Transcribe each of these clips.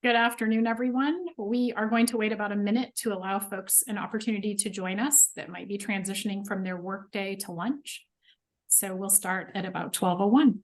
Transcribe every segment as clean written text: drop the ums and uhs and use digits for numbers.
Good afternoon, everyone. We are going to wait about a minute to allow folks an opportunity to join us that might be transitioning from their workday to lunch. So we'll start at about 12:01.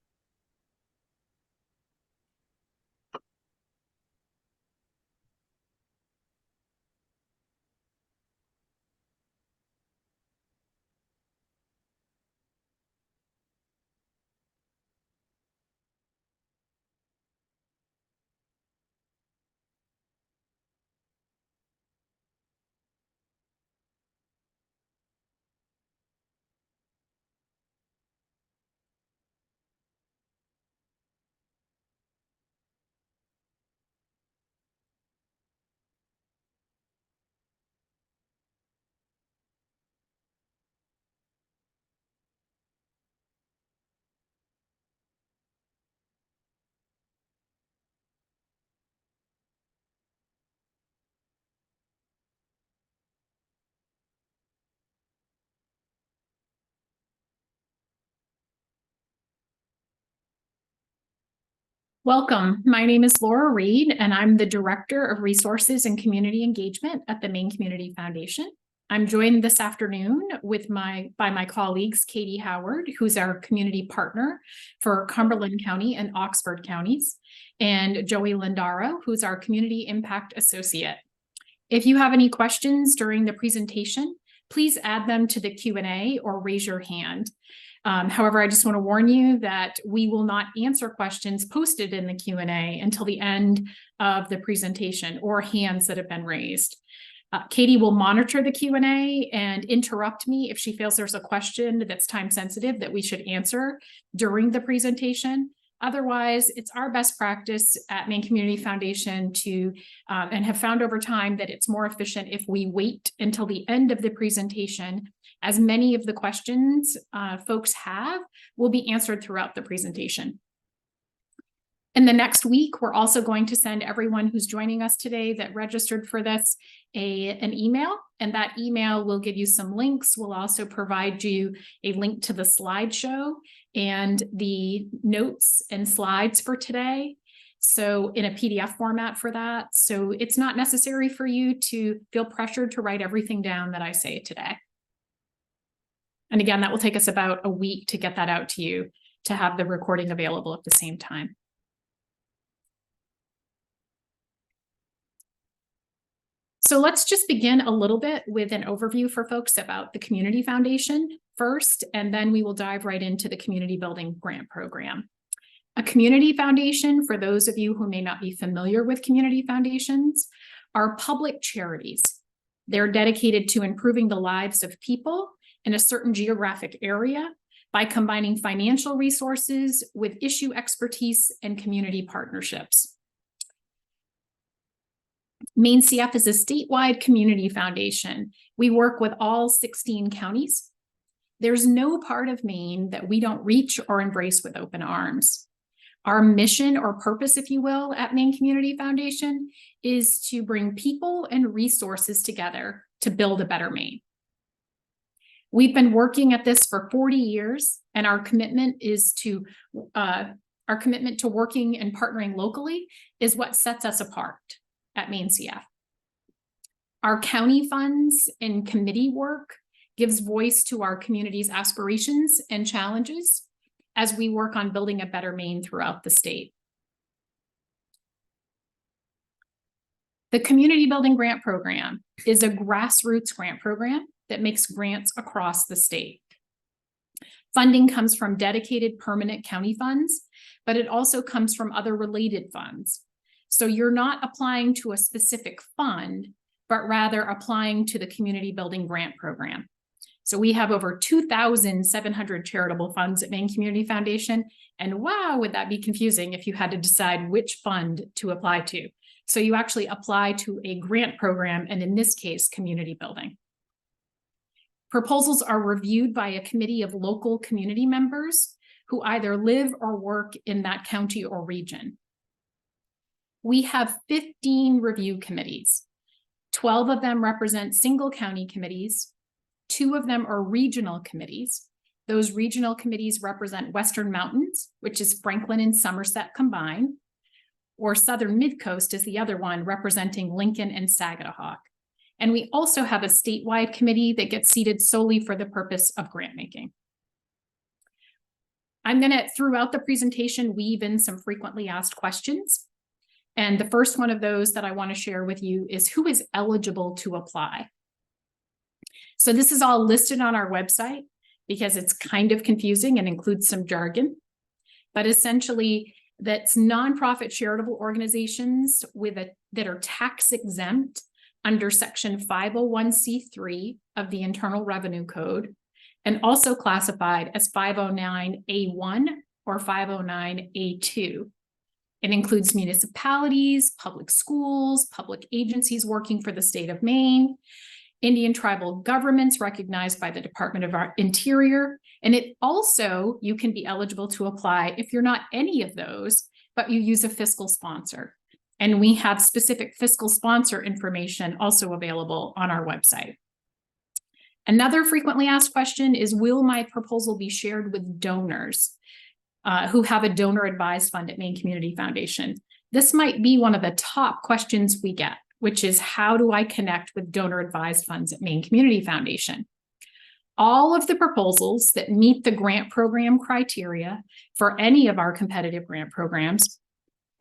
Welcome. My name is Laura Reed, and I'm the Director of Resources and Community Engagement at the Maine Community Foundation. I'm joined this afternoon by my colleagues, Katie Howard, who's our community partner for Cumberland County and Oxford counties, and Joey Lindaro, who's our Community Impact Associate. If you have any questions during the presentation, please add them to the Q&A or raise your hand. However, I just want to warn you that we will not answer questions posted in the Q&A until the end of the presentation or hands that have been raised. Katie will monitor the Q&A and interrupt me if she feels there's a question that's time sensitive that we should answer during the presentation. Otherwise, it's our best practice at Maine Community Foundation to, and have found over time that it's more efficient if we wait until the end of the presentation, as many of the questions folks have will be answered throughout the presentation. In the next week, we're also going to send everyone who's joining us today that registered for this an email, and that email will give you some links. We'll also provide you a link to the slideshow and the notes and slides for today. So in a PDF format for that. So it's not necessary for you to feel pressured to write everything down that I say today. And again, that will take us about a week to get that out to you to have the recording available at the same time. So let's just begin a little bit with an overview for folks about the Community Foundation first, and then we will dive right into the Community Building Grant Program. A community foundation, for those of you who may not be familiar with community foundations, are public charities. They're dedicated to improving the lives of people in a certain geographic area by combining financial resources with issue expertise and community partnerships. Maine CF is a statewide community foundation. We work with all 16 counties. There's no part of Maine that we don't reach or embrace with open arms. Our mission or purpose, if you will, at Maine Community Foundation is to bring people and resources together to build a better Maine. We've been working at this for 40 years, and our commitment to working and partnering locally is what sets us apart at Maine CF. Our county funds and committee work gives voice to our community's aspirations and challenges as we work on building a better Maine throughout the state. The Community Building Grant Program is a grassroots grant program that makes grants across the state. Funding comes from dedicated permanent county funds, but it also comes from other related funds. So you're not applying to a specific fund, but rather applying to the Community Building Grant Program. So we have over 2,700 charitable funds at Maine Community Foundation. And wow, would that be confusing if you had to decide which fund to apply to. So you actually apply to a grant program, and in this case, community building. Proposals are reviewed by a committee of local community members who either live or work in that county or region. We have 15 review committees. 12 of them represent single county committees. 2 of them are regional committees. Those regional committees represent Western Mountains, which is Franklin and Somerset combined. or Southern Midcoast is the other one, representing Lincoln and Saginaw. And we also have a statewide committee that gets seated solely for the purpose of grant making. I'm going to, throughout the presentation, weave in some frequently asked questions. And the first one of those that I want to share with you is who is eligible to apply. So this is all listed on our website because it's kind of confusing and includes some jargon. But essentially, that's nonprofit charitable organizations that are tax exempt under Section 501c3 of the Internal Revenue Code, and also classified as 509A1 or 509A2. It includes municipalities, public schools, public agencies working for the state of Maine, Indian tribal governments recognized by the Department of Interior. And it also, you can be eligible to apply if you're not any of those, but you use a fiscal sponsor. And we have specific fiscal sponsor information also available on our website. Another frequently asked question is, will my proposal be shared with donors who have a donor advised fund at Maine Community Foundation? This might be one of the top questions we get, which is, how do I connect with donor advised funds at Maine Community Foundation? All of the proposals that meet the grant program criteria for any of our competitive grant programs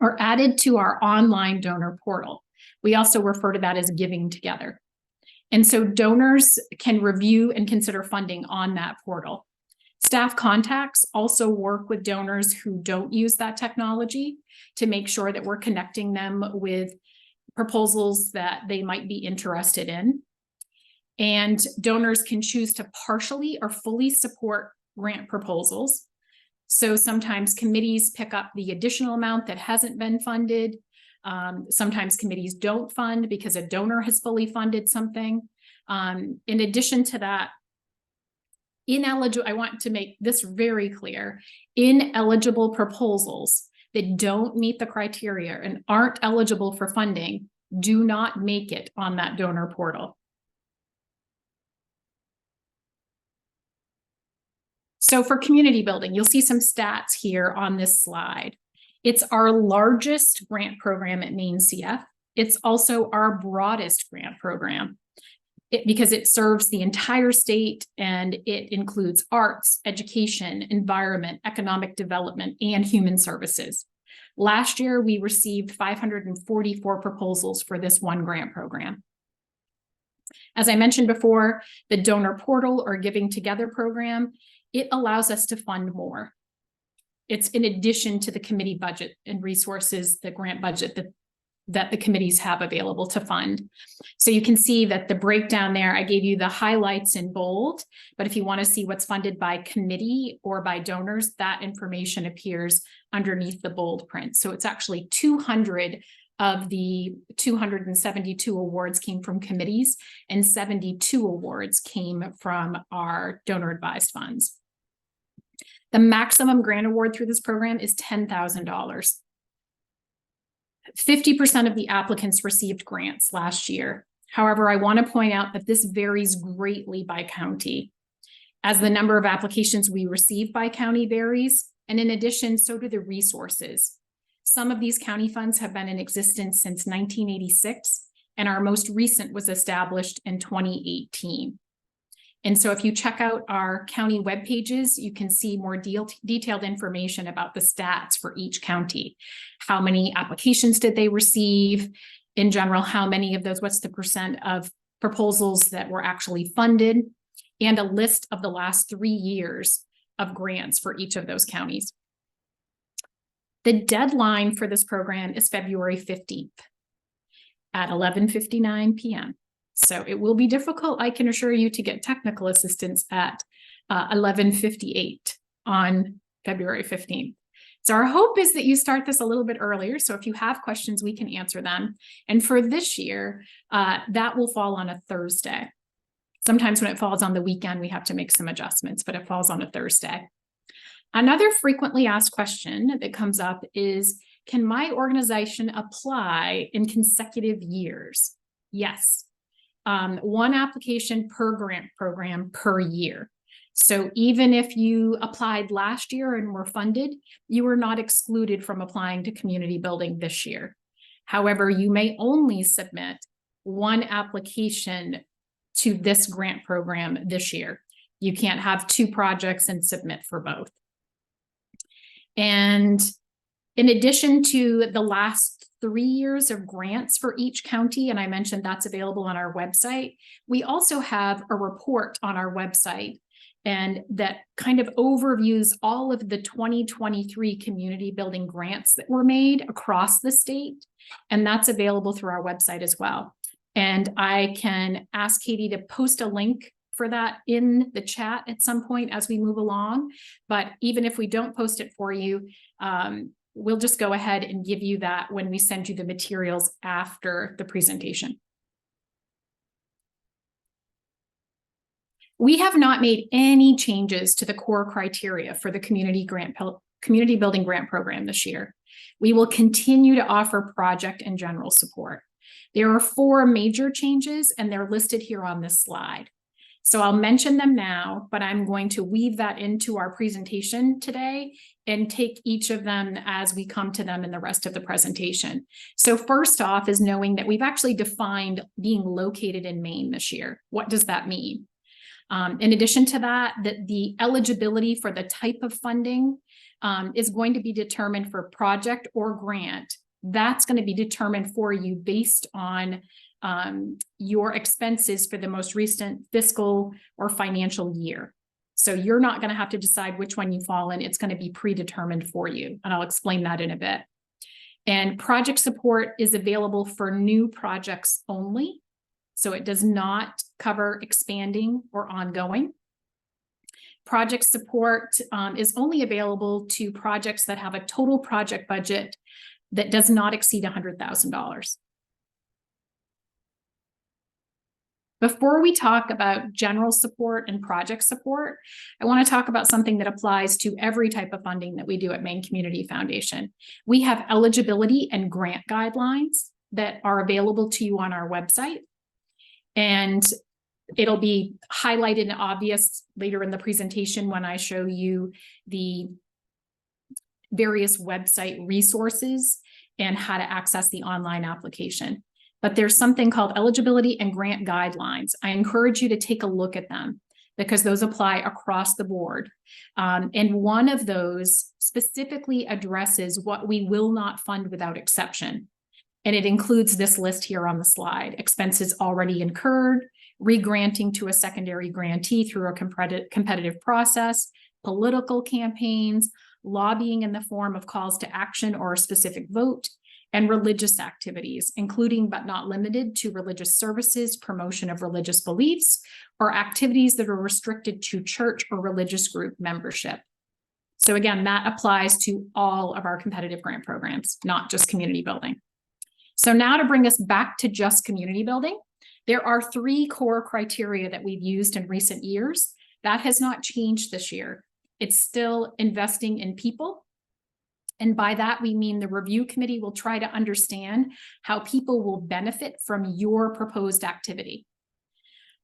are added to our online donor portal. We also refer to that as Giving Together. And so donors can review and consider funding on that portal. Staff contacts also work with donors who don't use that technology to make sure that we're connecting them with proposals that they might be interested in. And donors can choose to partially or fully support grant proposals. So sometimes committees pick up the additional amount that hasn't been funded. Sometimes committees don't fund because a donor has fully funded something. In addition to that, I want to make this very clear, ineligible proposals that don't meet the criteria and aren't eligible for funding do not make it on that donor portal. So for community building, you'll see some stats here on this slide. It's our largest grant program at Maine CF. It's also our broadest grant program because it serves the entire state, and it includes arts, education, environment, economic development, and human services. Last year, we received 544 proposals for this one grant program. As I mentioned before, the donor portal or Giving Together program, it allows us to fund more. It's in addition to the committee budget and resources, the grant budget that the committees have available to fund. So you can see that the breakdown there, I gave you the highlights in bold, but if you want to see what's funded by committee or by donors, that information appears underneath the bold print. So it's actually 200 of the 272 awards came from committees, and 72 awards came from our donor advised funds. The maximum grant award through this program is $10,000. 50% of the applicants received grants last year. However, I want to point out that this varies greatly by county, as the number of applications we receive by county varies, and in addition, so do the resources. Some of these county funds have been in existence since 1986, and our most recent was established in 2018. And so if you check out our county web pages, you can see more detailed information about the stats for each county. How many applications did they receive? In general, how many of those, what's the percent of proposals that were actually funded? And a list of the last 3 years of grants for each of those counties. The deadline for this program is February 15th at 11:59 p.m. So it will be difficult, I can assure you, to get technical assistance at 11:58 on February 15th. So our hope is that you start this a little bit earlier. So if you have questions, we can answer them. And for this year, that will fall on a Thursday. Sometimes when it falls on the weekend, we have to make some adjustments, but it falls on a Thursday. Another frequently asked question that comes up is, can my organization apply in consecutive years? Yes. One application per grant program per year. So even if you applied last year and were funded, you were not excluded from applying to community building this year. However, you may only submit one application to this grant program this year. You can't have two projects and submit for both. And in addition to the last 3 years of grants for each county, and I mentioned that's available on our website, we also have a report on our website and that kind of overviews all of the 2023 community building grants that were made across the state. And that's available through our website as well. And I can ask Katie to post a link for that in the chat at some point as we move along. But even if we don't post it for you, we'll just go ahead and give you that when we send you the materials after the presentation. We have not made any changes to the core criteria for the community building grant program this year. We will continue to offer project and general support. There are 4 major changes and they're listed here on this slide. So I'll mention them now, but I'm going to weave that into our presentation today and take each of them as we come to them in the rest of the presentation. So first off is knowing that we've actually defined being located in Maine this year. What does that mean? In addition to that, the eligibility for the type of funding is going to be determined for project or grant. That's going to be determined for you based on your expenses for the most recent fiscal or financial year. So you're not going to have to decide which one you fall in. It's going to be predetermined for you. And I'll explain that in a bit. And project support is available for new projects only. So it does not cover expanding or ongoing. Project support is only available to projects that have a total project budget that does not exceed $100,000. Before we talk about general support and project support, I want to talk about something that applies to every type of funding that we do at Maine Community Foundation. We have eligibility and grant guidelines that are available to you on our website. And it'll be highlighted and obvious later in the presentation when I show you the various website resources and how to access the online application. But there's something called eligibility and grant guidelines. I encourage you to take a look at them because those apply across the board. And one of those specifically addresses what we will not fund without exception. And it includes this list here on the slide: expenses already incurred, re-granting to a secondary grantee through a competitive process, political campaigns, lobbying in the form of calls to action or a specific vote, and religious activities, including but not limited to religious services, promotion of religious beliefs, or activities that are restricted to church or religious group membership. So again, that applies to all of our competitive grant programs, not just community building. So now to bring us back to just community building, there are 3 core criteria that we've used in recent years. That has not changed this year. It's still investing in people. And by that, we mean the review committee will try to understand how people will benefit from your proposed activity.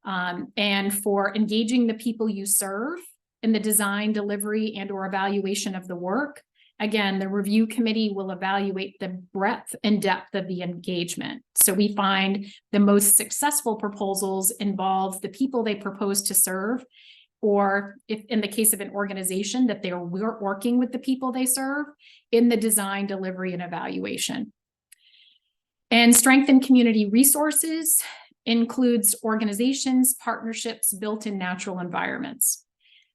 And for engaging the people you serve in the design, delivery, and or evaluation of the work, again, the review committee will evaluate the breadth and depth of the engagement. So we find the most successful proposals involve the people they propose to serve, or if in the case of an organization that they're working with the people they serve in the design, delivery, and evaluation. And strengthen community resources includes organizations, partnerships built in natural environments.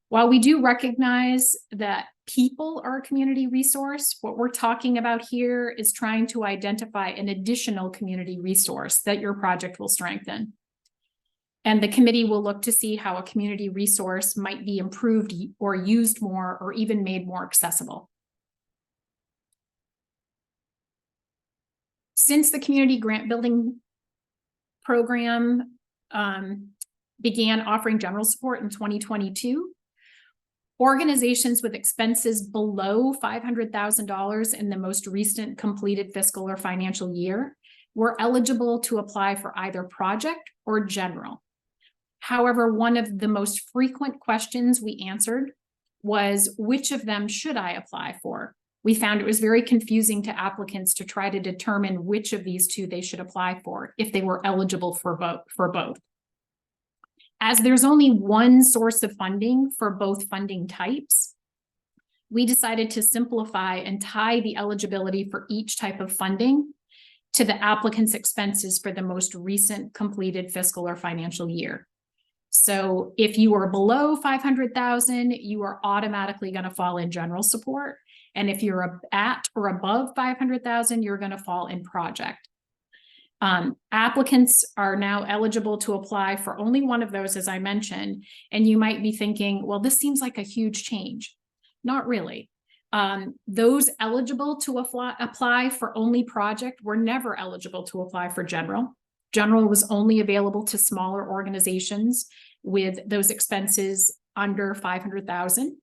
While we do recognize that people are a community resource, what we're talking about here is trying to identify an additional community resource that your project will strengthen. And the committee will look to see how a community resource might be improved or used more or even made more accessible. Since the community grant building program began offering general support in 2022, organizations with expenses below $500,000 in the most recent completed fiscal or financial year were eligible to apply for either project or general. However, one of the most frequent questions we answered was, which of them should I apply for? We found it was very confusing to applicants to try to determine which of these two they should apply for if they were eligible for both. As there's only one source of funding for both funding types, we decided to simplify and tie the eligibility for each type of funding to the applicant's expenses for the most recent completed fiscal or financial year. So if you are below 500,000, you are automatically going to fall in general support. And if you're at or above 500,000, you're going to fall in project. Applicants are now eligible to apply for only one of those, as I mentioned. And you might be thinking, well, this seems like a huge change. Not really. Those eligible to apply for only project were never eligible to apply for general. General was only available to smaller organizations with those expenses under 500,000.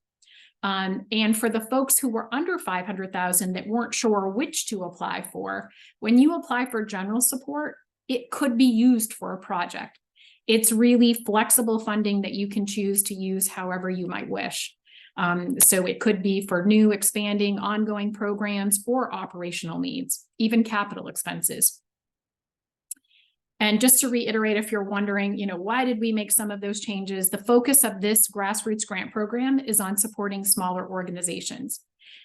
And for the folks who were under 500,000 that weren't sure which to apply for, when you apply for general support, it could be used for a project. It's really flexible funding that you can choose to use however you might wish. So it could be for new, expanding, ongoing programs or operational needs, even capital expenses. And just to reiterate, if you're wondering, why did we make some of those changes? The focus of this grassroots grant program is on supporting smaller organizations.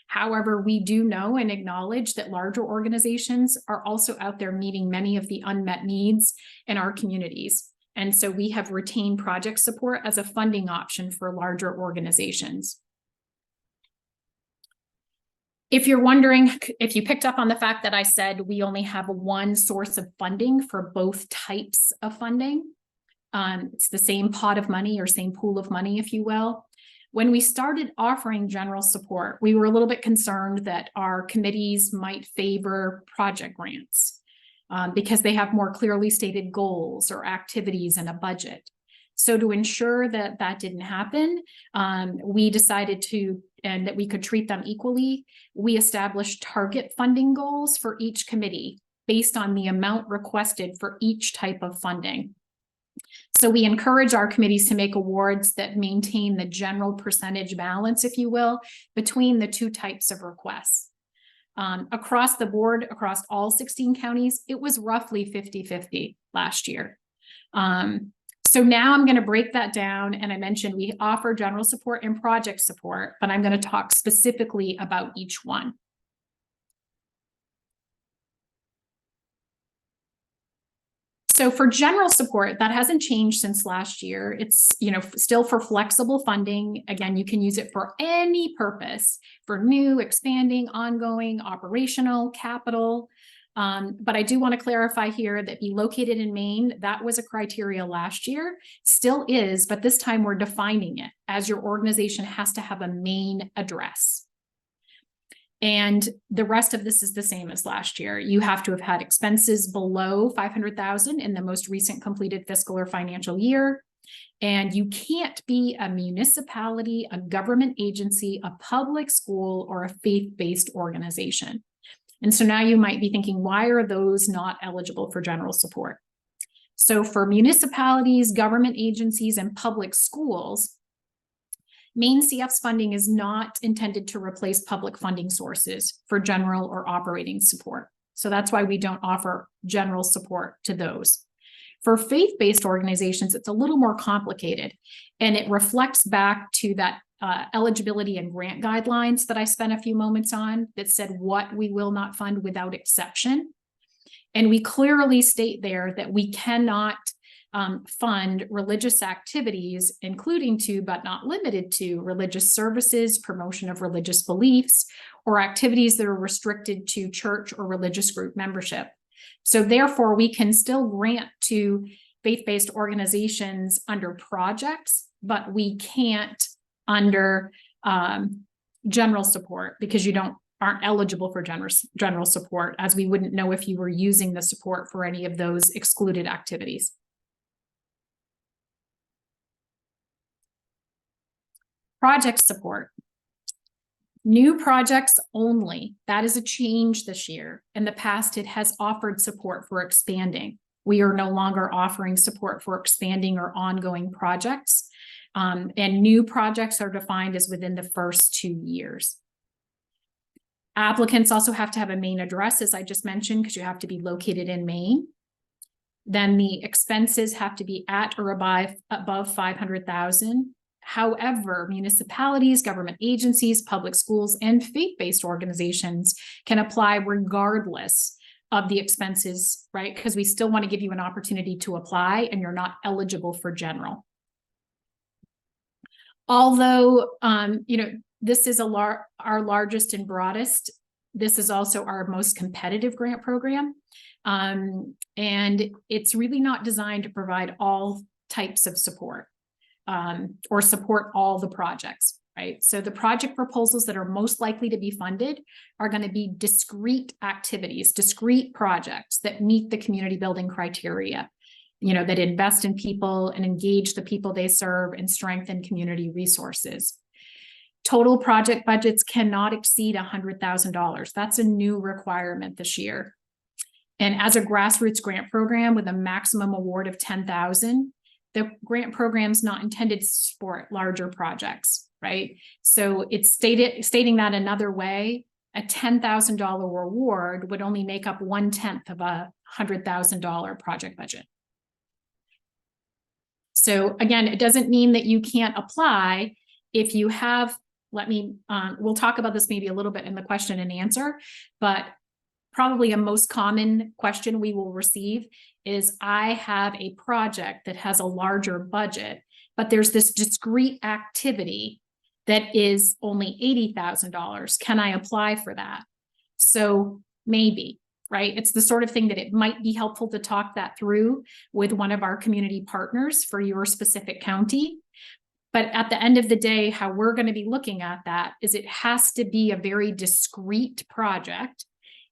However, we do know and acknowledge that larger organizations are also out there meeting many of the unmet needs in our communities. And so we have retained project support as a funding option for larger organizations. If you're wondering, if you picked up on the fact that I said we only have one source of funding for both types of funding, it's the same pot of money or same pool of money, if you will. When we started offering general support, we were a little bit concerned that our committees might favor project grants because they have more clearly stated goals or activities and a budget. So to ensure that that didn't happen, we decided and that we could treat them equally, we established target funding goals for each committee based on the amount requested for each type of funding. So we encourage our committees to make awards that maintain the general percentage balance, if you will, between the two types of requests. Across the board, across all 16 counties, it was roughly 50-50 last year. So now I'm going to break that down, and I mentioned we offer general support and project support, but I'm going to talk specifically about each one. So for general support, that hasn't changed since last year. It's, still for flexible funding. Again, you can use it for any purpose, for new, expanding, ongoing, operational, capital. But I do want to clarify here that be located in Maine, that was a criteria last year, still is, but this time we're defining it as your organization has to have a Maine address. And the rest of this is the same as last year. You have to have had expenses below 500,000 in the most recent completed fiscal or financial year. And you can't be a municipality, a government agency, a public school, or a faith-based organization. And so now you might be thinking, why are those not eligible for general support? So for municipalities, government agencies, and public schools, Maine CF's funding is not intended to replace public funding sources for general or operating support. So that's why we don't offer general support to those. For faith-based organizations, it's a little more complicated, and it reflects back to that eligibility and grant guidelines that I spent a few moments on that said what we will not fund without exception. And we clearly state there that we cannot fund religious activities, including to, but not limited to, religious services, promotion of religious beliefs, or activities that are restricted to church or religious group membership. So therefore, we can still grant to faith-based organizations under projects, but we can't under general support because you aren't eligible for general support, as we wouldn't know if you were using the support for any of those excluded activities. Project support. New projects only. That is a change this year. In the past, it has offered support for expanding, We are no longer offering support for expanding or ongoing projects. And new projects are defined as within the first 2 years. Applicants also have to have a Maine address, as I just mentioned, because you have to be located in Maine. Then the expenses have to be at or above 500,000. However, municipalities, government agencies, public schools, and faith-based organizations can apply regardless of the expenses, right? Because we still want to give you an opportunity to apply, and you're not eligible for general. Although, this is our largest and broadest, this is also our most competitive grant program. And it's really not designed to provide all types of support or support all the projects, right? So the project proposals that are most likely to be funded are going to be discrete activities, discrete projects that meet the community building criteria, that invest in people and engage the people they serve and strengthen community resources. Total project budgets cannot exceed $100,000. That's a new requirement this year. And as a grassroots grant program with a maximum award of $10,000, the grant program is not intended to support larger projects, right? So it's stating that another way, a $10,000 award would only make up 1/10 of a $100,000 project budget. So again, it doesn't mean that you can't apply if you have, we'll talk about this maybe a little bit in the question and answer, but probably a most common question we will receive is, I have a project that has a larger budget, but there's this discrete activity that is only $80,000. Can I apply for that? So maybe, right? It's the sort of thing that it might be helpful to talk that through with one of our community partners for your specific county. But at the end of the day, how we're going to be looking at that is it has to be a very discrete project,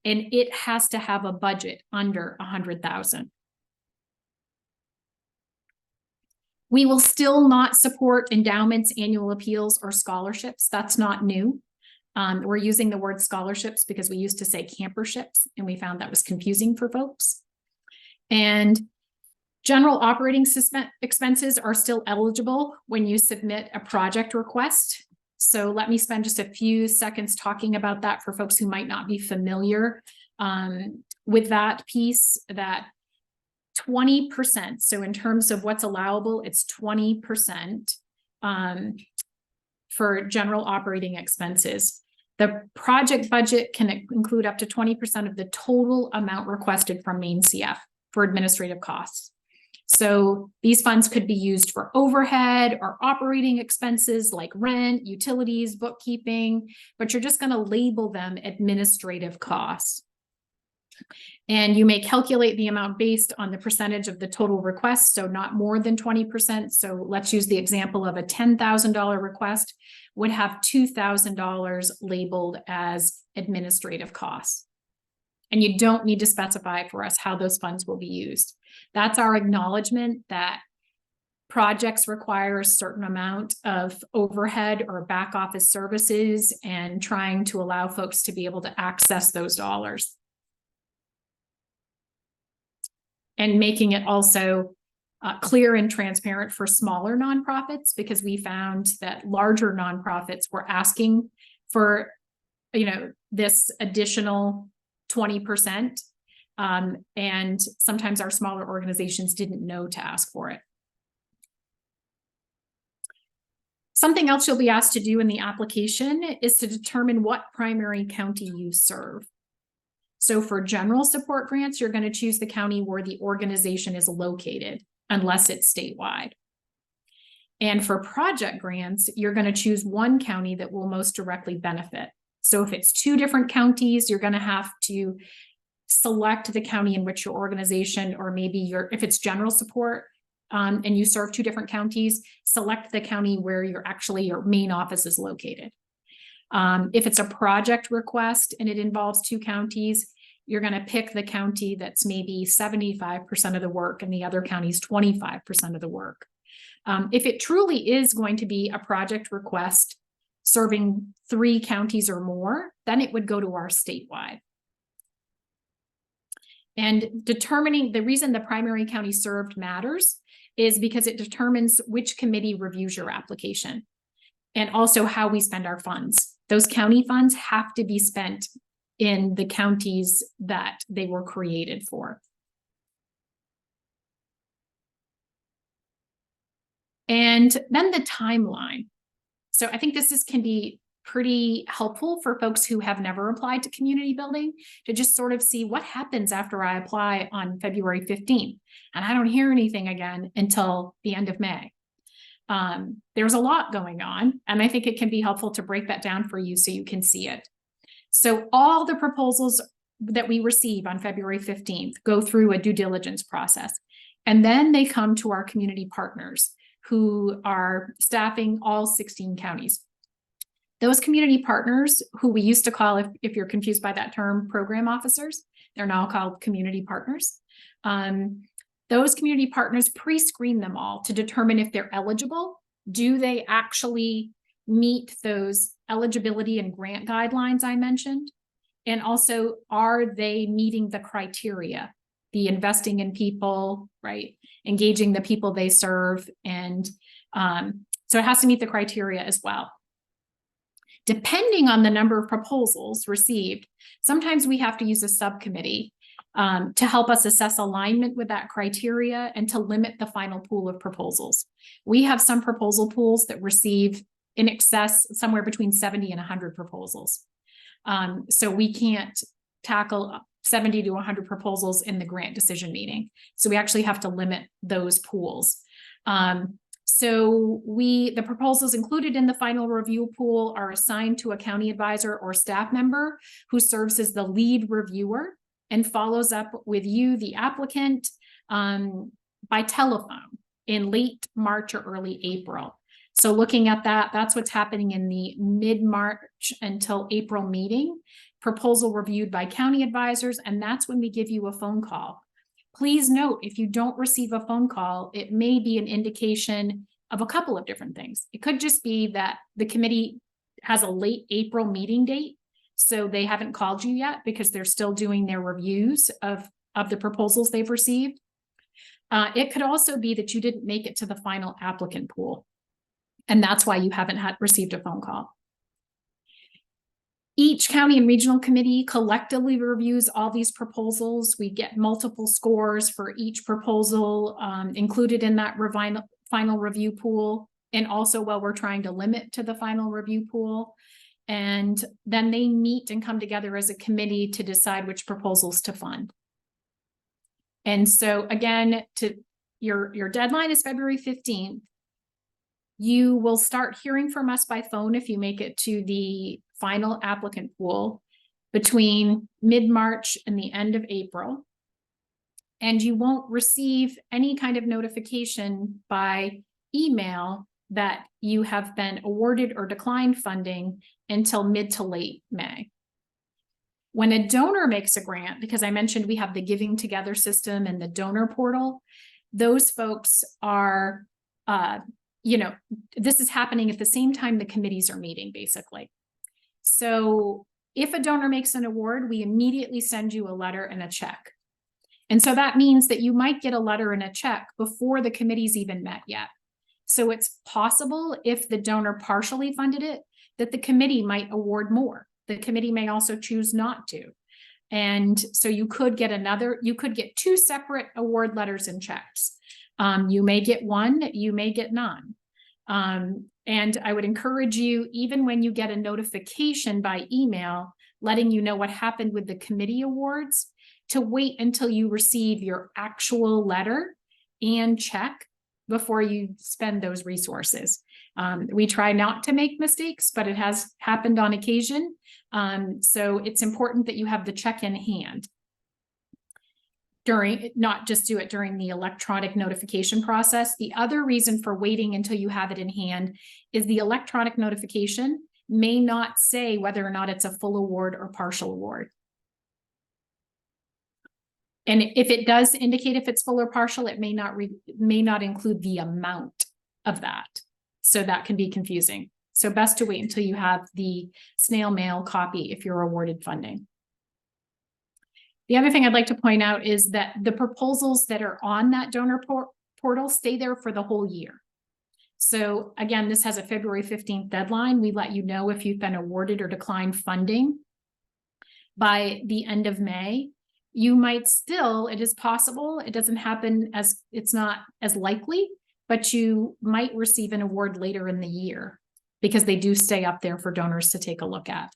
and it has to have a budget under 100,000. We will still not support endowments, annual appeals, or scholarships. That's not new. We're using the word scholarships because we used to say camperships, and we found that was confusing for folks. And general operating expenses are still eligible when you submit a project request. So let me spend just a few seconds talking about that for folks who might not be familiar with that piece, that 20%. So in terms of what's allowable, it's 20% for general operating expenses. The project budget can include up to 20% of the total amount requested from Maine CF for administrative costs. So these funds could be used for overhead or operating expenses like rent, utilities, bookkeeping, but you're just going to label them administrative costs. And you may calculate the amount based on the percentage of the total request, so not more than 20%. So let's use the example of a $10,000 request would have $2,000 labeled as administrative costs. And you don't need to specify for us how those funds will be used. That's our acknowledgement that projects require a certain amount of overhead or back office services, and trying to allow folks to be able to access those dollars. And making it also clear and transparent for smaller nonprofits, because we found that larger nonprofits were asking for, this additional 20%. And sometimes our smaller organizations didn't know to ask for it. Something else you'll be asked to do in the application is to determine what primary county you serve. So for general support grants, you're going to choose the county where the organization is located, unless it's statewide. And for project grants, you're going to choose one county that will most directly benefit. So if it's 2 different counties, you're going to have to select the county in which your organization, or maybe if it's general support and you serve 2 different counties, select the county where your main office is located. If it's a project request and it involves 2 counties, you're going to pick the county that's maybe 75% of the work and the other county's 25% of the work. If it truly is going to be a project request serving 3 counties or more, then it would go to our statewide. And determining the reason the primary county served matters is because it determines which committee reviews your application and also how we spend our funds. Those county funds have to be spent in the counties that they were created for. And then the timeline. So I think can be pretty helpful for folks who have never applied to community building to just sort of see what happens after I apply on February 15th. And I don't hear anything again until the end of May. There's a lot going on, and I think it can be helpful to break that down for you so you can see it. So all the proposals that we receive on February 15th go through a due diligence process, and then they come to our community partners who are staffing all 16 counties. Those community partners, who we used to call, if you're confused by that term, program officers, they're now called community partners. Those community partners pre-screen them all to determine if they're eligible. Do they actually meet those eligibility and grant guidelines I mentioned? And also, are they meeting the criteria? The investing in people, right? Engaging the people they serve. And so it has to meet the criteria as well. Depending on the number of proposals received, sometimes we have to use a subcommittee to help us assess alignment with that criteria and to limit the final pool of proposals. We have some proposal pools that receive in excess somewhere between 70 and 100 proposals. So we can't tackle 70 to 100 proposals in the grant decision meeting. So we actually have to limit those pools. So the proposals included in the final review pool are assigned to a county advisor or staff member who serves as the lead reviewer and follows up with you, the applicant, by telephone in late March or early April. So looking at that, that's what's happening in the mid-March until April meeting, proposal reviewed by county advisors, and that's when we give you a phone call. Please note, if you don't receive a phone call, it may be an indication of a couple of different things. It could just be that the committee has a late April meeting date, so they haven't called you yet because they're still doing their reviews of the proposals they've received. It could also be that you didn't make it to the final applicant pool, and that's why you haven't received a phone call. Each county and regional committee collectively reviews all these proposals. We get multiple scores for each proposal included in that final review pool, and also while we're trying to limit to the final review pool. And then they meet and come together as a committee to decide which proposals to fund. And so again, your deadline is February 15th. You will start hearing from us by phone if you make it to the final applicant pool between mid-March and the end of April. And you won't receive any kind of notification by email that you have been awarded or declined funding until mid to late May. When a donor makes a grant, because I mentioned we have the Giving Together system and the donor portal, those folks are, this is happening at the same time the committees are meeting, basically. So if a donor makes an award, we immediately send you a letter and a check. And so that means that you might get a letter and a check before the committee's even met yet. So it's possible, if the donor partially funded it, that the committee might award more. The committee may also choose not to. And so you could get two separate award letters and checks. You may get one, you may get none. And I would encourage you, even when you get a notification by email letting you know what happened with the committee awards, to wait until you receive your actual letter and check before you spend those resources. We try not to make mistakes, but it has happened on occasion. So it's important that you have the check in hand. Not just do it during the electronic notification process. The other reason for waiting until you have it in hand is the electronic notification may not say whether or not it's a full award or partial award. And if it does indicate if it's full or partial, it may not include the amount of that. So that can be confusing. So best to wait until you have the snail mail copy if you're awarded funding. The other thing I'd like to point out is that the proposals that are on that donor portal stay there for the whole year. So again, this has a February 15th deadline. We let you know if you've been awarded or declined funding by the end of May. You might still, it is possible, it doesn't happen as, it's not as likely, but you might receive an award later in the year because they do stay up there for donors to take a look at.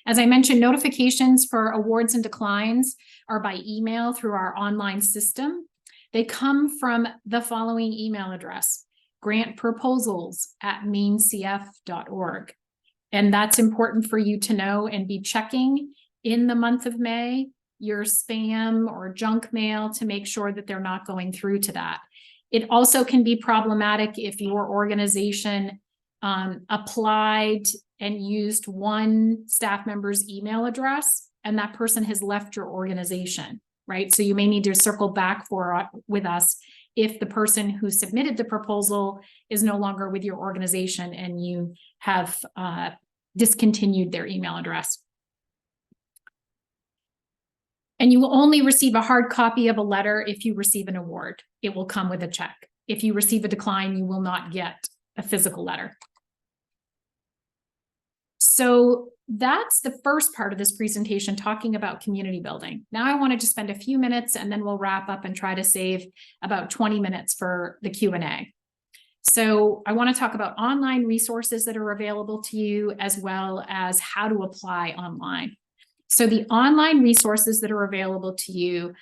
As I mentioned, notifications for awards and declines are by email through our online system. They come from the following email address, grantproposals@mainecf.org. And that's important for you to know and be checking in the month of May, your spam or junk mail to make sure that they're not going through to that. It also can be problematic if your organization applied and used one staff member's email address and that person has left your organization, right? So you may need to circle back with us if the person who submitted the proposal is no longer with your organization and you have discontinued their email address. And you will only receive a hard copy of a letter if you receive an award. It will come with a check. If you receive a decline, you will not get a physical letter. So that's the first part of this presentation, talking about community building. Now I wanted to spend a few minutes and then we'll wrap up and try to save about 20 minutes for the Q&A. So I want to talk about online resources that are available to you, as well as how to apply online. So the online resources that are available to you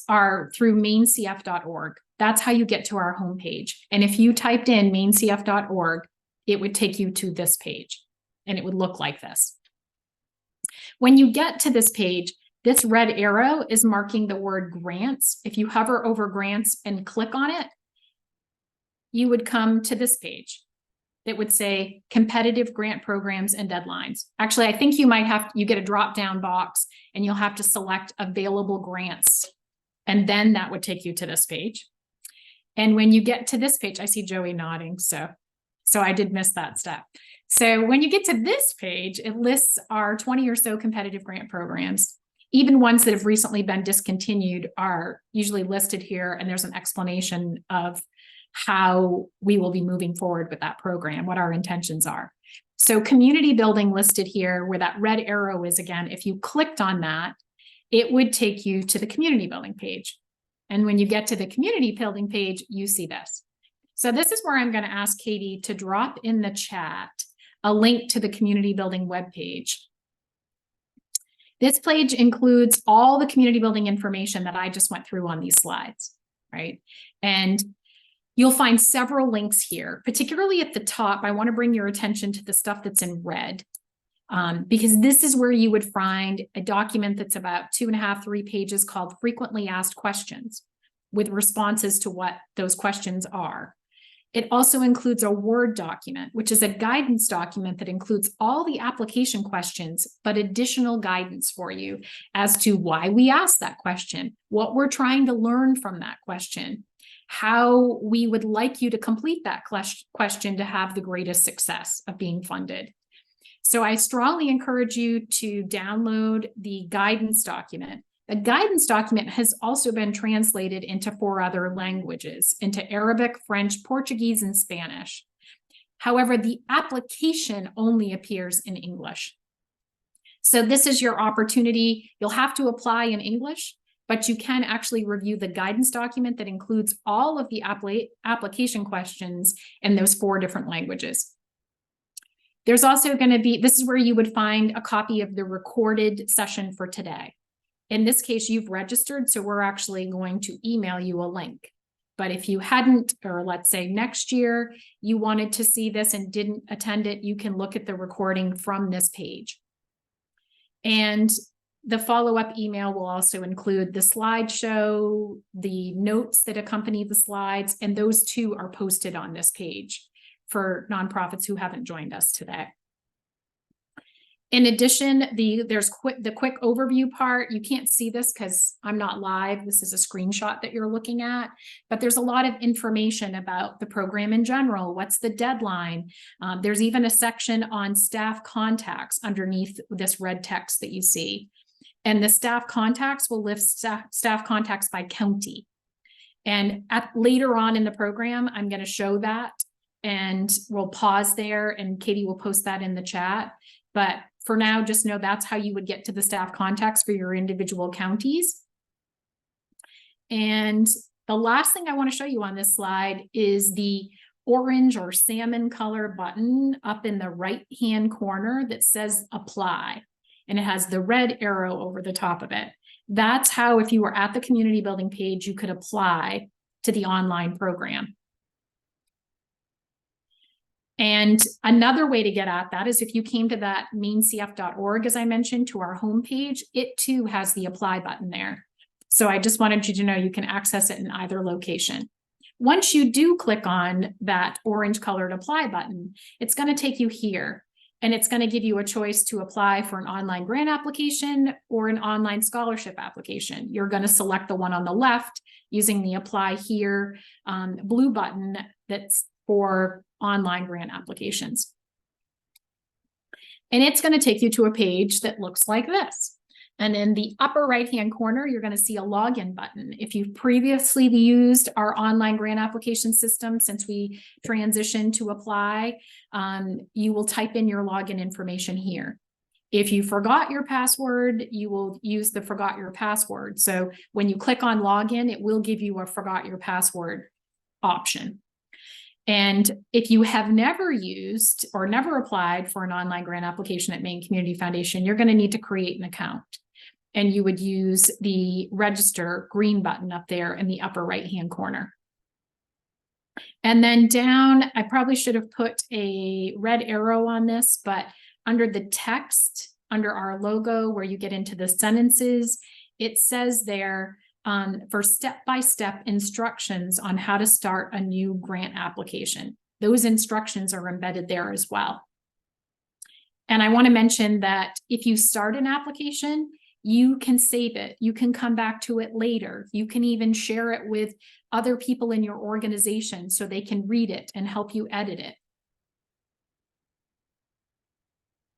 are through mainecf.org. That's how you get to our homepage. And if you typed in mainecf.org, it would take you to this page and it would look like this. When you get to this page, this red arrow is marking the word grants. If you hover over grants and click on it, you would come to this page that would say competitive grant programs and deadlines. Actually, I think you might have, you get a drop down box and you'll have to select available grants. And then that would take you to this page. And when you get to this page, I see Joey nodding. So I did miss that step. So when you get to this page, it lists our 20 or so competitive grant programs. Even ones that have recently been discontinued are usually listed here. And there's an explanation of how we will be moving forward with that program, what our intentions are. So community building listed here where that red arrow is, again, if you clicked on that, it would take you to the community building page. And when you get to the community building page, you see this. So this is where I'm going to ask Katie to drop in the chat a link to the community building webpage. This page includes all the community building information that I just went through on these slides, right? And you'll find several links here, particularly at the top. I want to bring your attention to the stuff that's in red, because this is where you would find a document that's about 2.5, 3 pages called Frequently Asked Questions with responses to what those questions are. It also includes a Word document, which is a guidance document that includes all the application questions, but additional guidance for you as to why we asked that question, what we're trying to learn from that question, how we would like you to complete that question to have the greatest success of being funded. So I strongly encourage you to download the guidance document. The guidance document has also been translated into 4 other languages, into Arabic, French, Portuguese, and Spanish. However, the application only appears in English. So this is your opportunity. You'll have to apply in English, but you can actually review the guidance document that includes all of the application questions in those 4 different languages. There's also going to be, this is where you would find a copy of the recorded session for today. In this case, you've registered, so we're actually going to email you a link. But if you hadn't, or let's say next year, you wanted to see this and didn't attend it, you can look at the recording from this page. And the follow-up email will also include the slideshow, the notes that accompany the slides, and those 2 are posted on this page for nonprofits who haven't joined us today. In addition, there's the quick overview part. You can't see this because I'm not live. This is a screenshot that you're looking at, but there's a lot of information about the program in general. What's the deadline? There's even a section on staff contacts underneath this red text that you see. And the staff contacts will list staff contacts by county. And later on in the program, I'm going to show that, and we'll pause there and Katie will post that in the chat. But for now, just know that's how you would get to the staff contacts for your individual counties. And the last thing I want to show you on this slide is the orange or salmon color button up in the right-hand corner that says apply. And it has the red arrow over the top of it. That's how, if you were at the community building page, you could apply to the online program. And another way to get at that is if you came to that maincf.org, as I mentioned, to our homepage, it too has the apply button there. So I just wanted you to know you can access it in either location. Once you do click on that orange colored apply button, it's going to take you here, and it's going to give you a choice to apply for an online grant application or an online scholarship application. You're going to select the one on the left using the apply here blue button that's for online grant applications. And it's going to take you to a page that looks like this. And in the upper right-hand corner, you're going to see a login button. If you've previously used our online grant application system since we transitioned to apply, you will type in your login information here. If you forgot your password, you will use the forgot your password. So when you click on login, it will give you a forgot your password option. And if you have never used or never applied for an online grant application at Maine Community Foundation, you're going to need to create an account. And you would use the register green button up there in the upper right-hand corner. And then down, I probably should have put a red arrow on this, but under the text, under our logo, where you get into the sentences, it says there for step-by-step instructions on how to start a new grant application. Those instructions are embedded there as well. And I want to mention that if you start an application, you can save it. You can come back to it later. You can even share it with other people in your organization so they can read it and help you edit it.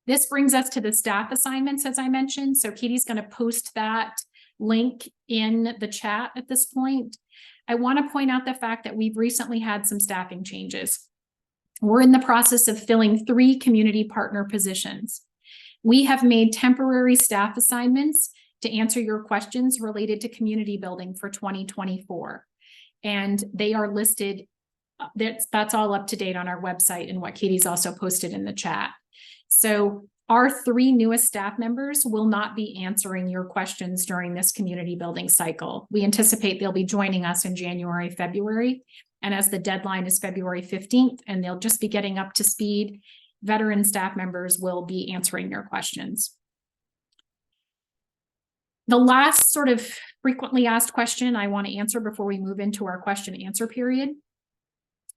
This brings us to the staff assignments, as I mentioned. So Katie's going to post that link in the chat at this point. I want to point out the fact that we've recently had some staffing changes. We're in the process of filling 3 community partner positions. We have made temporary staff assignments to answer your questions related to community building for 2024. And they are listed, that's all up to date on our website and what Katie's also posted in the chat. So our 3 newest staff members will not be answering your questions during this community building cycle. We anticipate they'll be joining us in January, February. And as the deadline is February 15th, and they'll just be getting up to speed, veteran staff members will be answering your questions. The last sort of frequently asked question I want to answer before we move into our question and answer period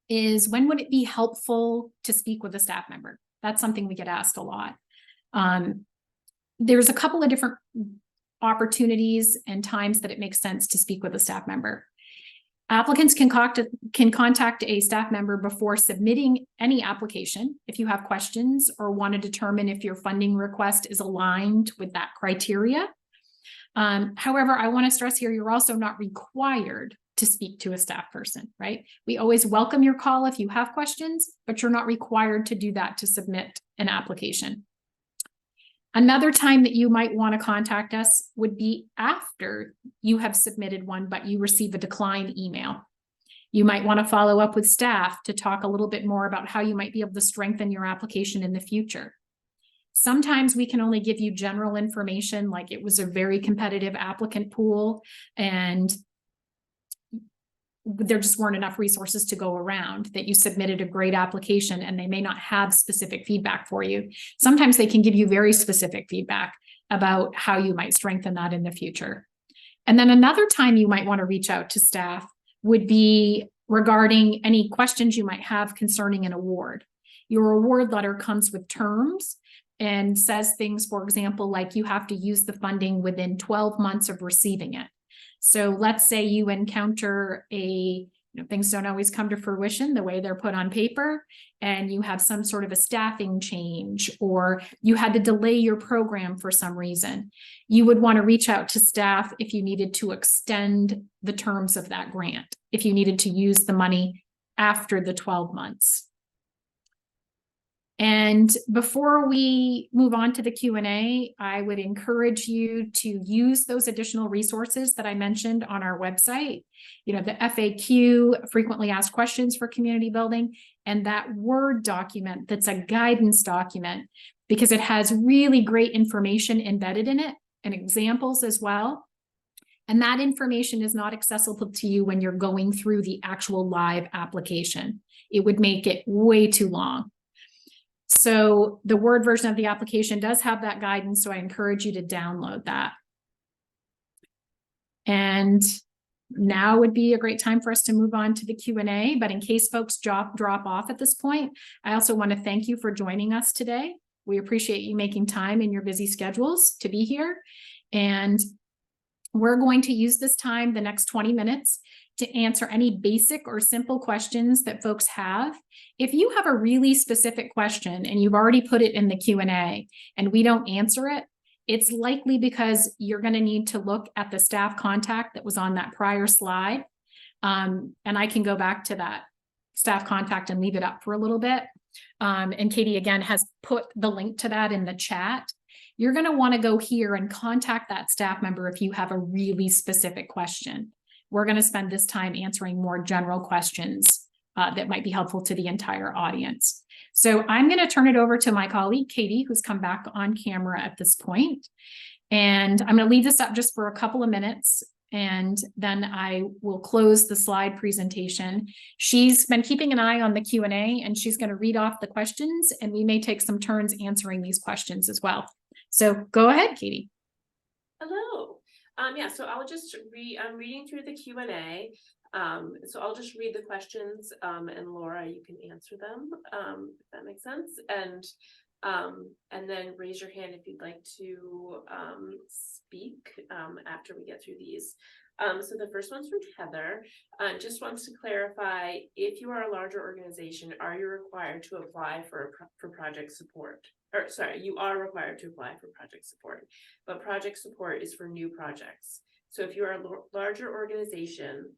is, when would it be helpful to speak with a staff member? That's something we get asked a lot. There's a couple of different opportunities and times that it makes sense to speak with a staff member. Applicants can contact a staff member before submitting any application if you have questions or want to determine if your funding request is aligned with that criteria. However, I want to stress here, you're also not required to speak to a staff person, right? We always welcome your call if you have questions, but you're not required to do that to submit an application. Another time that you might want to contact us would be after you have submitted one, but you receive a decline email. You might want to follow up with staff to talk a little bit more about how you might be able to strengthen your application in the future. Sometimes we can only give you general information, like it was a very competitive applicant pool and there just weren't enough resources to go around, that you submitted a great application and they may not have specific feedback for you. Sometimes they can give you very specific feedback about how you might strengthen that in the future. And then another time you might want to reach out to staff would be regarding any questions you might have concerning an award. Your award letter comes with terms and says things, for example, like you have to use the funding within 12 months of receiving it. So let's say you encounter a things don't always come to fruition the way they're put on paper, and you have some sort of a staffing change, or you had to delay your program for some reason, you would want to reach out to staff if you needed to extend the terms of that grant, if you needed to use the money after the 12 months. And before we move on to the Q&A, I would encourage you to use those additional resources that I mentioned on our website, the FAQ, frequently asked questions for community building, and that Word document that's a guidance document, because it has really great information embedded in it and examples as well. And that information is not accessible to you when you're going through the actual live application. It would make it way too long. So the Word version of the application does have that guidance, so I encourage you to download that. And now would be a great time for us to move on to the Q&A, but in case folks drop off at this point, I also want to thank you for joining us today. We appreciate you making time in your busy schedules to be here. And we're going to use this time, the next 20 minutes, to answer any basic or simple questions that folks have. If you have a really specific question and you've already put it in the Q&A and we don't answer it, it's likely because you're going to need to look at the staff contact that was on that prior slide. And I can go back to that staff contact and leave it up for a little bit. And Katie, again, has put the link to that in the chat. You're going to want to go here and contact that staff member if you have a really specific question. We're going to spend this time answering more general questions that might be helpful to the entire audience. So I'm going to turn it over to my colleague, Katie, who's come back on camera at this point. And I'm going to leave this up just for a couple of minutes, and then I will close the slide presentation. She's been keeping an eye on the Q&A, and she's going to read off the questions, and we may take some turns answering these questions as well. So go ahead, Katie. Hello. Yeah, so I'll just I'm reading through the Q&A. So I'll just read the questions, and Laura, you can answer them, if that makes sense. And then raise your hand if you'd like to speak after we get through these. So the first one's from Heather. Just wants to clarify, if you are a larger organization, are you required to apply for project support? Or sorry, you are required to apply for project support, but project support is for new projects. So if you are a larger organization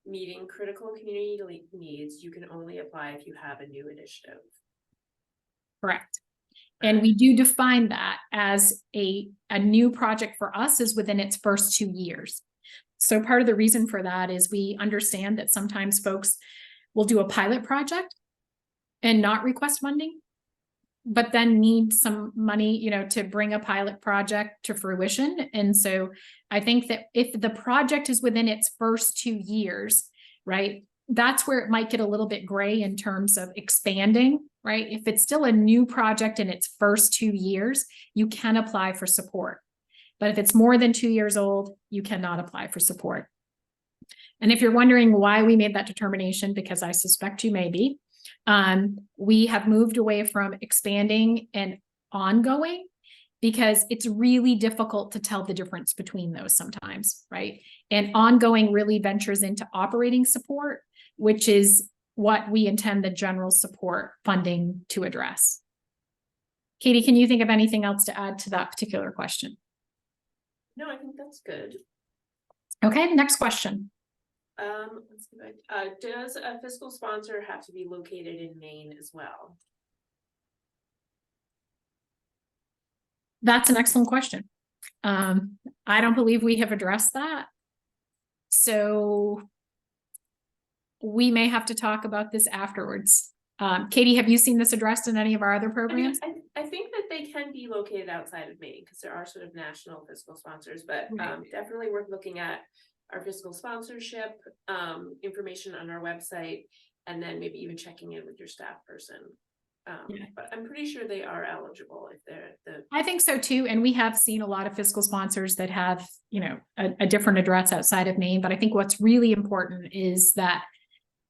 meeting critical community needs, you can only apply if you have a new initiative. Correct. And we do define that as a new project for us is within its first 2 years. So part of the reason for that is we understand that sometimes folks will do a pilot project and not request funding, but then need some money, to bring a pilot project to fruition. And so I think that if the project is within its first 2 years, right, that's where it might get a little bit gray in terms of expanding, right? If it's still a new project in its first 2 years, you can apply for support. But if it's more than 2 years old, you cannot apply for support. And if you're wondering why we made that determination, because I suspect you may be, we have moved away from expanding and ongoing because it's really difficult to tell the difference between those sometimes, right? And ongoing really ventures into operating support, which is what we intend the general support funding to address. Katie, can you think of anything else to add to that particular question? No, I think that's good. Okay, next question. Let's see, does a fiscal sponsor have to be located in Maine as well? That's an excellent question. I don't believe we have addressed that. So we may have to talk about this afterwards. Katie, have you seen this addressed in any of our other programs? I think that they can be located outside of Maine because there are sort of national fiscal sponsors, but definitely worth looking at our fiscal sponsorship information on our website, and then maybe even checking in with your staff person. But I'm pretty sure they are eligible if they're I think so too. And we have seen a lot of fiscal sponsors that have, a different address outside of Maine. But I think what's really important is that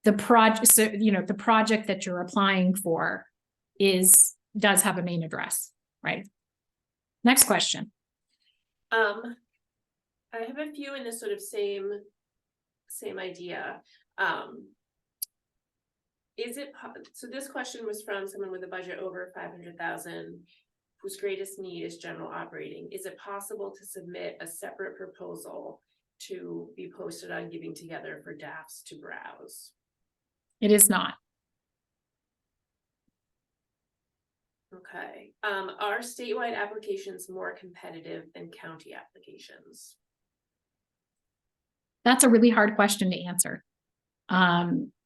the project, so, the project that you're applying for does have a Maine address, right? Next question. I have a few in this sort of same same idea. So this question was from someone with a budget over 500,000 whose greatest need is general operating. Is it possible to submit a separate proposal to be posted on Giving Together for DAFs to browse? It is not. Okay, are statewide applications more competitive than county applications? That's a really hard question to answer.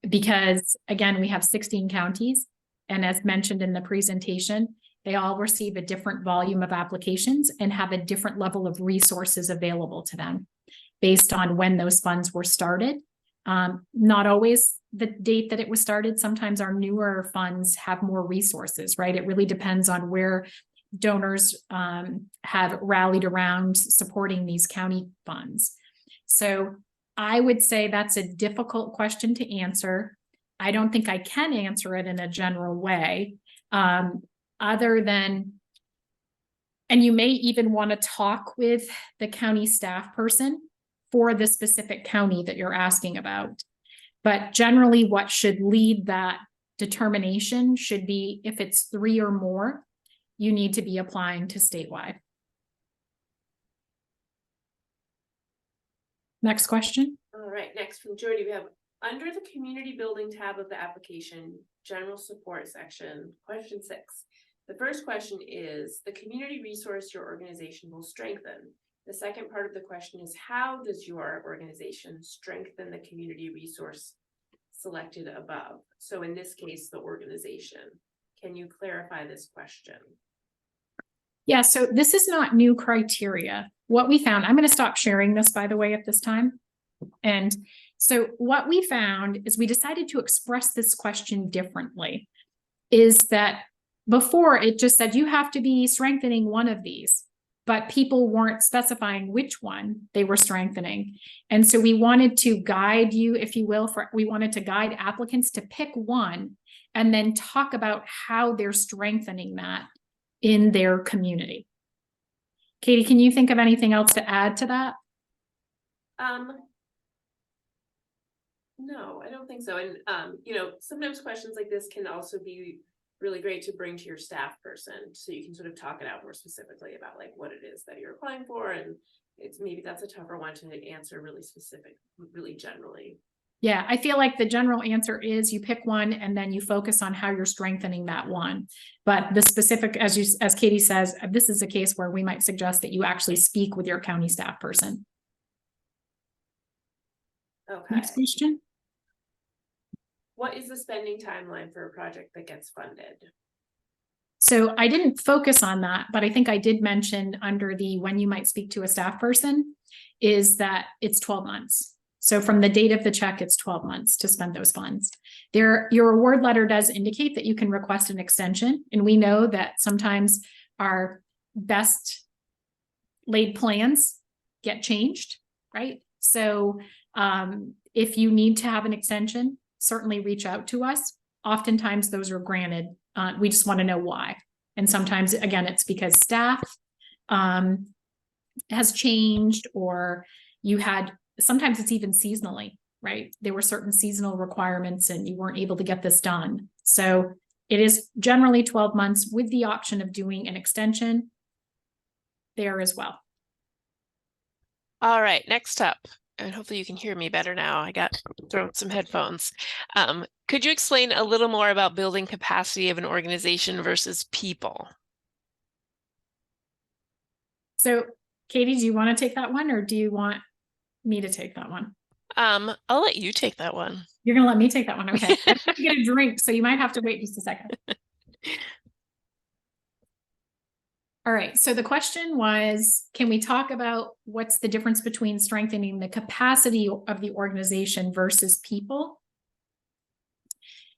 Because again, we have 16 counties, and as mentioned in the presentation, they all receive a different volume of applications and have a different level of resources available to them based on when those funds were started. Not always the date that it was started. Sometimes our newer funds have more resources, right? It really depends on where donors have rallied around supporting these county funds. So I would say that's a difficult question to answer. I don't think I can answer it in a general way, other than, and you may even want to talk with the county staff person for the specific county that you're asking about. But generally, what should lead that determination should be if it's 3 or more, you need to be applying to statewide. Next question. All right, next from Jody, we have under the community building tab of the application, general support section, question 6. The first question is the community resource your organization will strengthen. The second part of the question is how does your organization strengthen the community resource selected above? So in this case, the organization. Can you clarify this question? Yeah, so this is not new criteria. What we found, I'm going to stop sharing this, by the way, at this time. And so what we found is we decided to express this question differently, is that before it just said you have to be strengthening one of these, but people weren't specifying which one they were strengthening. And so we wanted to guide you, if you will, we wanted to guide applicants to pick one and then talk about how they're strengthening that in their community. Katie, can you think of anything else to add to that? No, I don't think so. And, you know, sometimes questions like this can also be really great to bring to your staff person, so you can sort of talk it out more specifically about like what it is that you're applying for. And it's maybe that's a tougher one to answer really specific, really generally. Yeah, I feel like the general answer is you pick one and then you focus on how you're strengthening that one. But the specific, as Katie says, this is a case where we might suggest that you actually speak with your county staff person. Okay. Next question. What is the spending timeline for a project that gets funded? So I didn't focus on that, but I think I did mention under the when you might speak to a staff person is that it's 12 months. So from the date of the check, it's 12 months to spend those funds. Your award letter does indicate that you can request an extension. And we know that sometimes our best laid plans get changed, right? So if you need to have an extension, certainly reach out to us. Oftentimes those are granted. We just want to know why. And sometimes, again, it's because staff has changed, or you had, sometimes it's even seasonally, right? There were certain seasonal requirements and you weren't able to get this done. So it is generally 12 months with the option of doing an extension there as well. All right, next up, and hopefully you can hear me better now. I got thrown some headphones. Could you explain a little more about building capacity of an organization versus people? So Katie, do you want to take that one, or do you want me to take that one? I'll let you take that one. You're gonna let me take that one. Okay. I have to get a drink, so you might have to wait just a second. All right, so the question was, can we talk about what's the difference between strengthening the capacity of the organization versus people?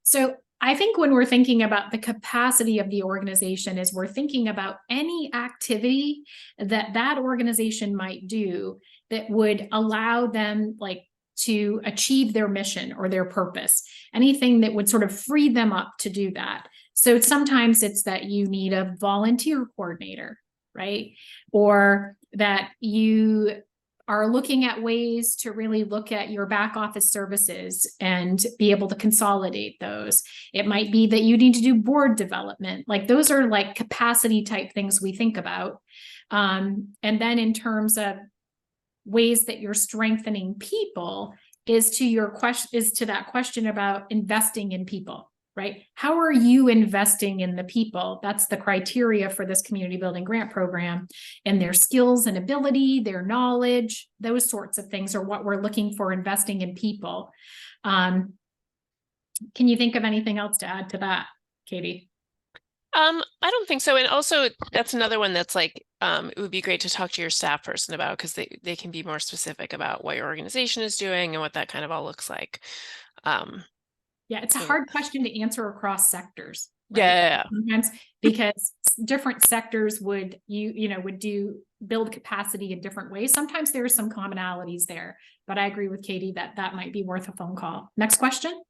So I think when we're thinking about the capacity of the organization is we're thinking about any activity that that organization might do that would allow them to achieve their mission or their purpose, anything that would sort of free them up to do that. So sometimes it's that you need a volunteer coordinator, right? Or that you are looking at ways to really look at your back office services and be able to consolidate those. It might be that you need to do board development. Like those are like capacity type things we think about. And then in terms of ways that you're strengthening people is to that question about investing in people, right? How are you investing in the people? That's the criteria for this community building grant program, and their skills and ability, their knowledge, those sorts of things are what we're looking for investing in people. Can you think of anything else to add to that, Katie? I don't think so. And also that's another one that's like, it would be great to talk to your staff person about, because they can be more specific about what your organization is doing and what that kind of all looks like. Yeah, it's a So- hard question to answer across sectors. right? Yeah. Sometimes because different sectors would build capacity in different ways. Sometimes there are some commonalities there, but I agree with Katie that that might be worth a phone call. Next question.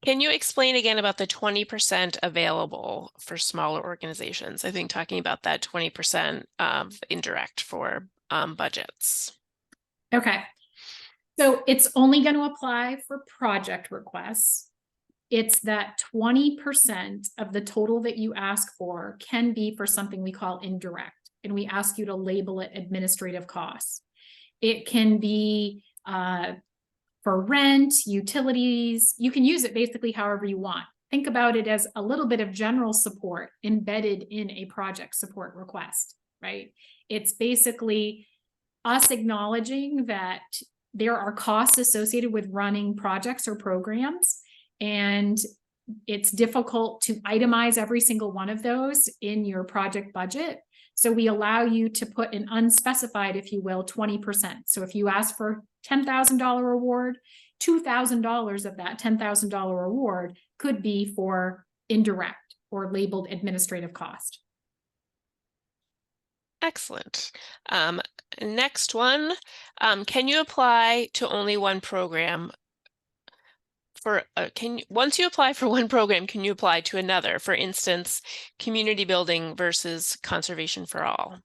Can you explain again about the 20% available for smaller organizations? I think talking about that 20% of indirect for budgets. Okay. So it's only going to apply for project requests. It's that 20% of the total that you ask for can be for something we call indirect, and we ask you to label it administrative costs. It can be for rent, utilities. You can use it basically however you want. Think about it as a little bit of general support embedded in a project support request, right? It's basically us acknowledging that there are costs associated with running projects or programs, and it's difficult to itemize every single one of those in your project budget. So we allow you to put an unspecified, if you will, 20%. So if you ask for $10,000 award, $2,000 of that $10,000 award could be for indirect or labeled administrative cost. Excellent. Next one, can you apply to only one program? Once you apply for one program, can you apply to another? For instance, community building versus conservation for all.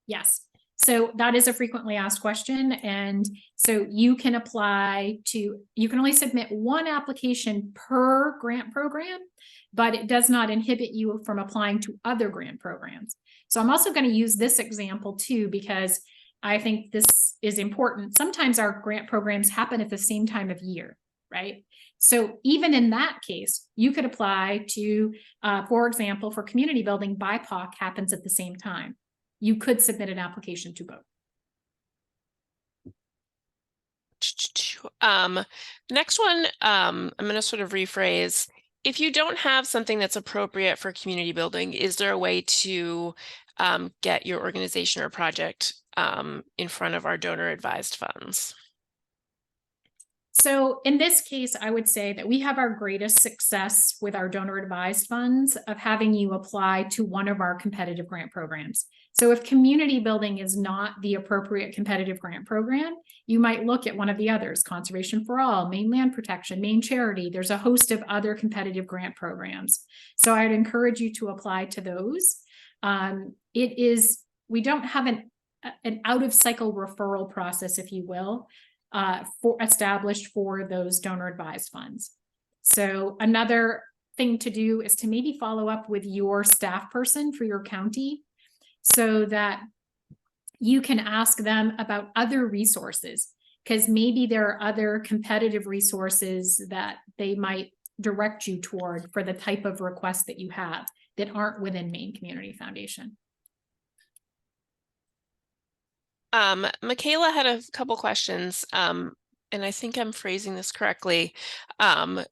Yes. So that is a frequently asked question. And so you can only submit one application per grant program, but it does not inhibit you from applying to other grant programs. So I'm also going to use this example too, because I think this is important. Sometimes our grant programs happen at the same time of year, right? So even in that case, you could apply to, for example, for community building, BIPOC happens at the same time. You could submit an application to both. Next one, I'm going to sort of rephrase. If you don't have something that's appropriate for community building, is there a way to get your organization or project in front of our donor advised funds? So in this case, I would say that we have our greatest success with our donor advised funds of having you apply to one of our competitive grant programs. So if community building is not the appropriate competitive grant program, you might look at one of the others: Conservation for All, Maine Land Protection, Maine Charity. There's a host of other competitive grant programs. So I'd encourage you to apply to those. We don't have an out of cycle referral process, if you will, established for those donor advised funds. So another thing to do is to maybe follow up with your staff person for your county, so that you can ask them about other resources, because maybe there are other competitive resources that they might direct you toward for the type of request that you have that aren't within Maine Community Foundation. Michaela had a couple questions, and I think I'm phrasing this correctly. Can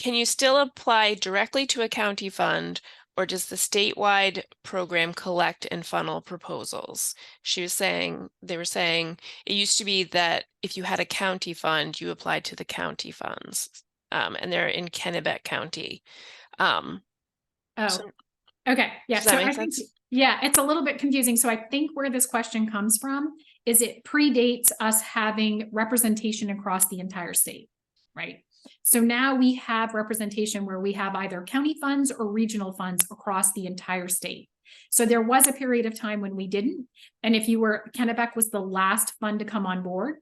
you still apply directly to a county fund, or does the statewide program collect and funnel proposals? They were saying it used to be that if you had a county fund, you applied to the county funds, and they're in Kennebec County. Okay. Yeah. Does that make sense? Yeah, it's a little bit confusing. So I think where this question comes from is it predates us having representation across the entire state, right? So now we have representation where we have either county funds or regional funds across the entire state. So there was a period of time when we didn't. And if you were, Kennebec was the last fund to come on board.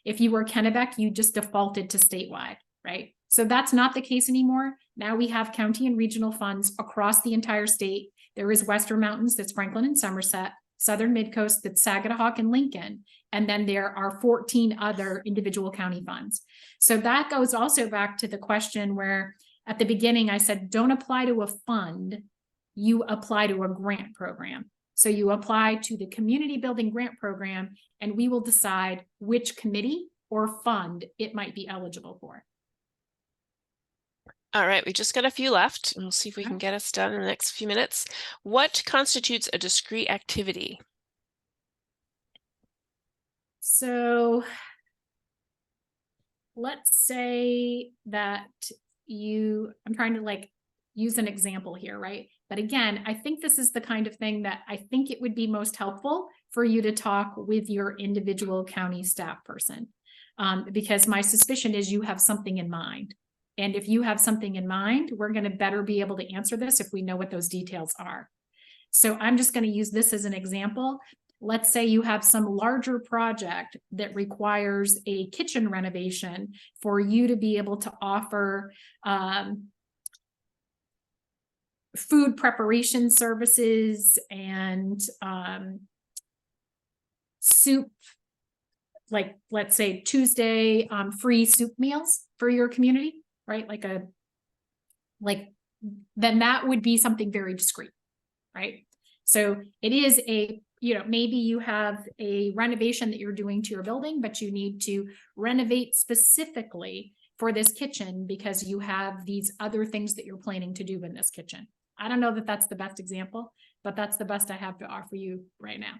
If you were Kennebec, you just defaulted to statewide, right? So that's not the case anymore. Now we have county and regional funds across the entire state. There is Western Mountains, that's Franklin and Somerset, Southern Midcoast, that's Saginaw and Lincoln. And then there are 14 other individual county funds. So that goes also back to the question where at the beginning I said, don't apply to a fund, you apply to a grant program. So you apply to the community building grant program and we will decide which committee or fund it might be eligible for. All right, we just got a few left and we'll see if we Okay. can get us done in the next few minutes. What constitutes a discrete activity? So let's say that I'm trying to like use an example here, right? But again, I think this is the kind of thing that I think it would be most helpful for you to talk with your individual county staff person. Because my suspicion is you have something in mind. And if you have something in mind, we're going to better be able to answer this if we know what those details are. So I'm just going to use this as an example. Let's say you have some larger project that requires a kitchen renovation for you to be able to offer food preparation services and soup, like let's say Tuesday free soup meals for your community, right? Then that would be something very discrete, right? So it is maybe you have a renovation that you're doing to your building, but you need to renovate specifically for this kitchen because you have these other things that you're planning to do in this kitchen. I don't know that that's the best example, but that's the best I have to offer you right now.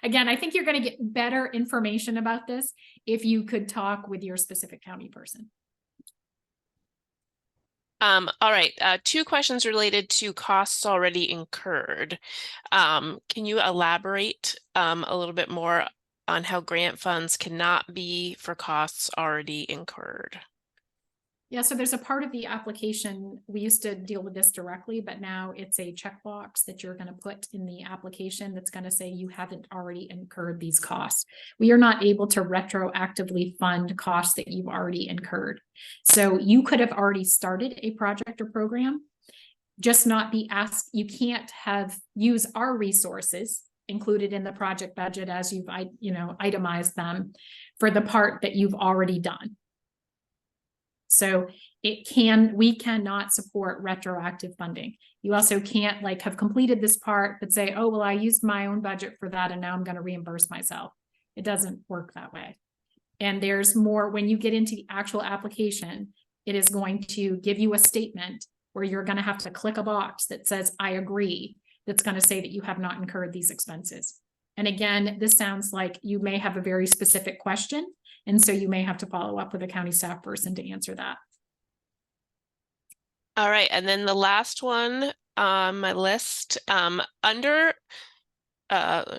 Again, I think you're going to get better information about this if you could talk with your specific county person. All right, 2 questions related to costs already incurred. Can you elaborate a little bit more on how grant funds cannot be for costs already incurred? Yeah, so there's a part of the application, we used to deal with this directly, but now it's a checkbox that you're going to put in the application that's going to say you haven't already incurred these costs. We are not able to retroactively fund costs that you've already incurred. So you could have already started a project or program, just not be asked, you can't use our resources included in the project budget as you've itemized them for the part that you've already done. So we cannot support retroactive funding. You also can't have completed this part, but say, oh, well, I used my own budget for that and now I'm going to reimburse myself. It doesn't work that way. And there's more when you get into the actual application, it is going to give you a statement where you're going to have to click a box that says, I agree. That's going to say that you have not incurred these expenses. And again, this sounds like you may have a very specific question. And so you may have to follow up with a county staff person to answer that. All right, and then the last one on my list, under a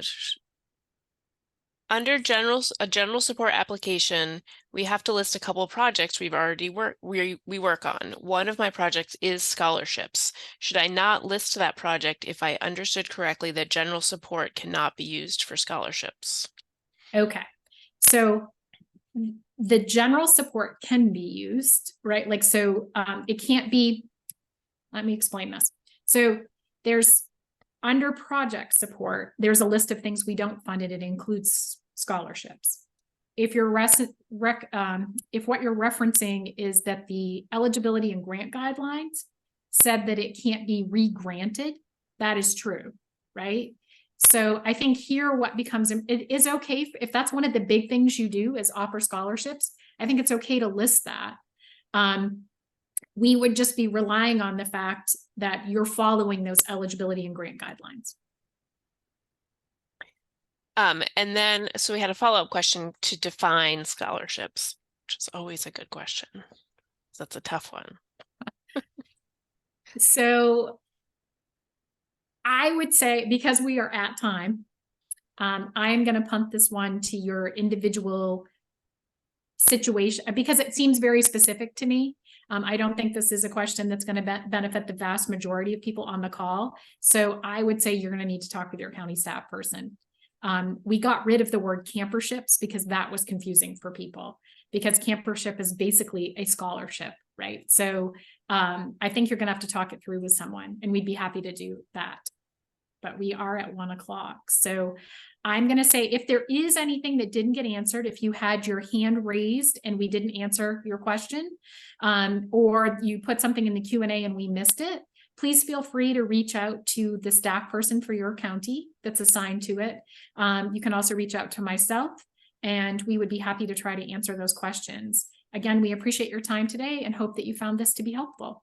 general support application, we have to list a couple of projects we work on. One of my projects is scholarships. Should I not list that project if I understood correctly that general support cannot be used for scholarships? Okay, so the general support can be used, right? It can't be, let me explain this. So there's under project support, there's a list of things we don't fund it. It includes scholarships. If if what you're referencing is that the eligibility and grant guidelines said that it can't be re-granted, that is true, right? So I think here what becomes, it is okay if that's one of the big things you do is offer scholarships. I think it's okay to list that. We would just be relying on the fact that you're following those eligibility and grant guidelines. And then, so we had a follow-up question to define scholarships, which is always a good question. That's a tough one. So I would say, because we are at time, I am going to punt this one to your individual situation because it seems very specific to me. I don't think this is a question that's going to benefit the vast majority of people on the call. So I would say you're going to need to talk with your county staff person. We got rid of the word camperships because that was confusing for people, because campership is basically a scholarship, right? So I think you're going to have to talk it through with someone, and we'd be happy to do that. But we are at 1 o'clock. So I'm going to say, if there is anything that didn't get answered, if you had your hand raised and we didn't answer your question, or you put something in the Q&A and we missed it, please feel free to reach out to the staff person for your county that's assigned to it. You can also reach out to myself, and we would be happy to try to answer those questions. Again, we appreciate your time today and hope that you found this to be helpful.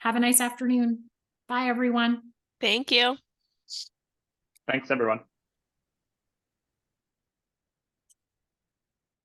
Have a nice afternoon. Bye, everyone. Thank you. Thanks, everyone.